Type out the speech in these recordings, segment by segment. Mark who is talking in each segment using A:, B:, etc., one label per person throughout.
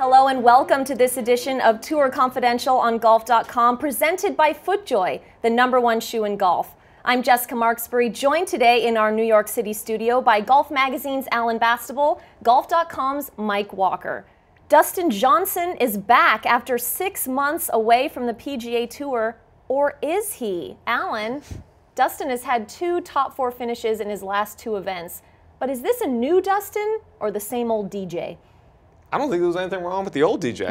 A: Hello and welcome to this edition of Tour Confidential on Golf.com, presented by FootJoy, the #1 shoe in golf. I'm Jessica Marksbury, joined today in our New York City studio by Golf Magazine's Alan Bastable, Golf.com's Mike Walker. Dustin Johnson is back after 6 months away from the PGA Tour, or is he? Alan, Dustin has had 2 top 4 finishes in his last 2 events, but is this a new Dustin or the same old DJ?
B: I don't think there was anything wrong with the old DJ.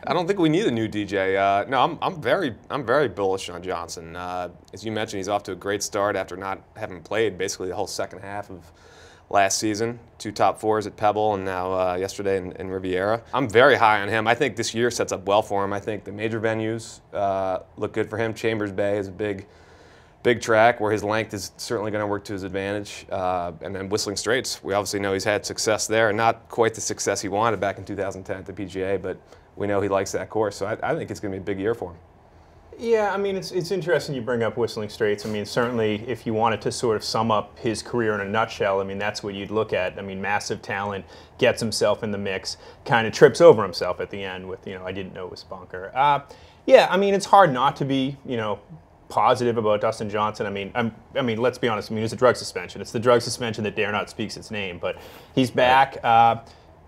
B: I don't think we need a new DJ. No, I'm very bullish on Johnson. As you mentioned, he's off to a great start after not having played basically the whole second half of last season. 2 top 4s at Pebble and now yesterday in Riviera. I'm very high on him. I think this year sets up well for him. I think the major venues look good for him. Chambers Bay is a big track where his length is certainly going to work to his advantage. And then Whistling Straits, we obviously know he's had success there. Not quite the success he wanted back in 2010 at the PGA, but we know he likes that course. So I think it's going to be a big year for him.
C: Yeah, I mean, it's interesting you bring up Whistling Straits. I mean, certainly if you wanted to sort of sum up his career in a nutshell, I mean, that's what you'd look at. I mean, massive talent, gets himself in the mix, kind of trips over himself at the end with, I didn't know it was bunker. Yeah, I mean, it's hard not to be, positive about Dustin Johnson. I mean, let's be honest. I mean, it's a drug suspension. It's the drug suspension that dare not speaks its name. But he's back.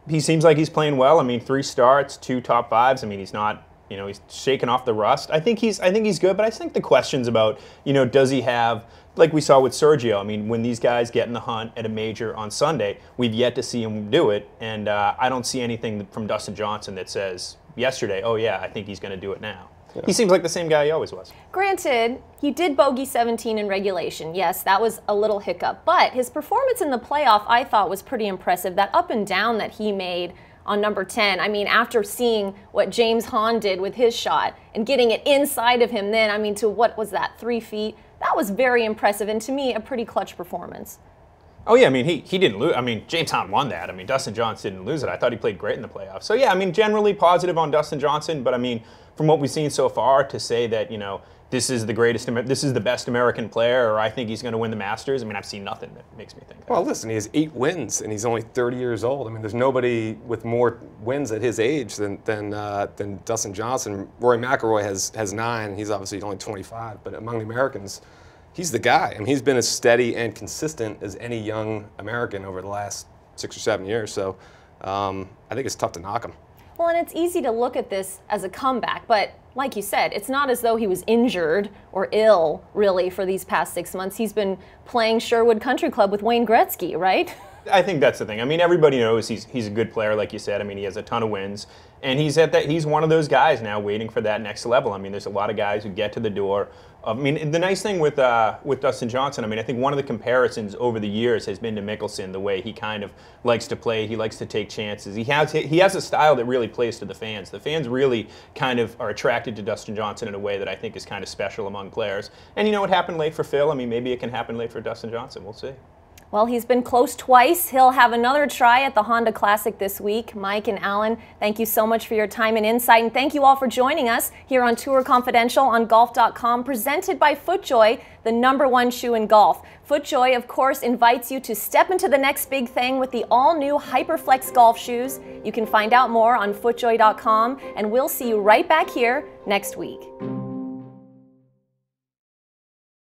C: He seems like he's playing well. I mean, 3 starts, 2 top 5s. I mean, he's not, he's shaking off the rust. I think he's good. But I think the questions about, does he have, like we saw with Sergio. I mean, when these guys get in the hunt at a major on Sunday, we've yet to see him do it. And I don't see anything from Dustin Johnson that says yesterday, oh yeah, I think he's going to do it now. Yeah. He seems like the same guy he always was.
A: Granted, he did bogey 17 in regulation. Yes, that was a little hiccup. But his performance in the playoff, I thought, was pretty impressive. That up and down that he made on number 10. I mean, after seeing what James Hahn did with his shot and getting it inside of him then, I mean, to what was that, 3 feet? That was very impressive and, to me, a pretty clutch performance.
C: Oh, yeah, I mean, he didn't lose. I mean, James Hahn won that. I mean, Dustin Johnson didn't lose it. I thought he played great in the playoffs. So, yeah, I mean, generally positive on Dustin Johnson. But, I mean, from what we've seen so far, to say that, this is the best American player, or I think he's going to win the Masters, I mean, I've seen nothing that makes me think that.
B: Well, listen, he has 8 wins, and he's only 30 years old. I mean, there's nobody with more wins at his age than Dustin Johnson. Rory McIlroy has 9. He's obviously only 25. But among the Americans, he's the guy. I mean, he's been as steady and consistent as any young American over the last 6 or 7 years. So I think it's tough to knock him.
A: Well, and it's easy to look at this as a comeback, but like you said, it's not as though he was injured or ill, really, for these past 6 months. He's been playing Sherwood Country Club with Wayne Gretzky, right?
C: I think that's the thing. I mean, everybody knows he's a good player, like you said. I mean, he has a ton of wins, and he's one of those guys now waiting for that next level. I mean, there's a lot of guys who get to the door. I mean, the nice thing with Dustin Johnson, I mean, I think one of the comparisons over the years has been to Mickelson, the way he kind of likes to play. He likes to take chances. He has a style that really plays to the fans. The fans really kind of are attracted to Dustin Johnson in a way that I think is kind of special among players. And it happened late for Phil. I mean, maybe it can happen late for Dustin Johnson. We'll see.
A: Well, he's been close twice. He'll have another try at the Honda Classic this week. Mike and Alan, thank you so much for your time and insight. And thank you all for joining us here on Tour Confidential on Golf.com, presented by FootJoy, the #1 shoe in golf. FootJoy, of course, invites you to step into the next big thing with the all-new HyperFlex golf shoes. You can find out more on FootJoy.com, and we'll see you right back here next week.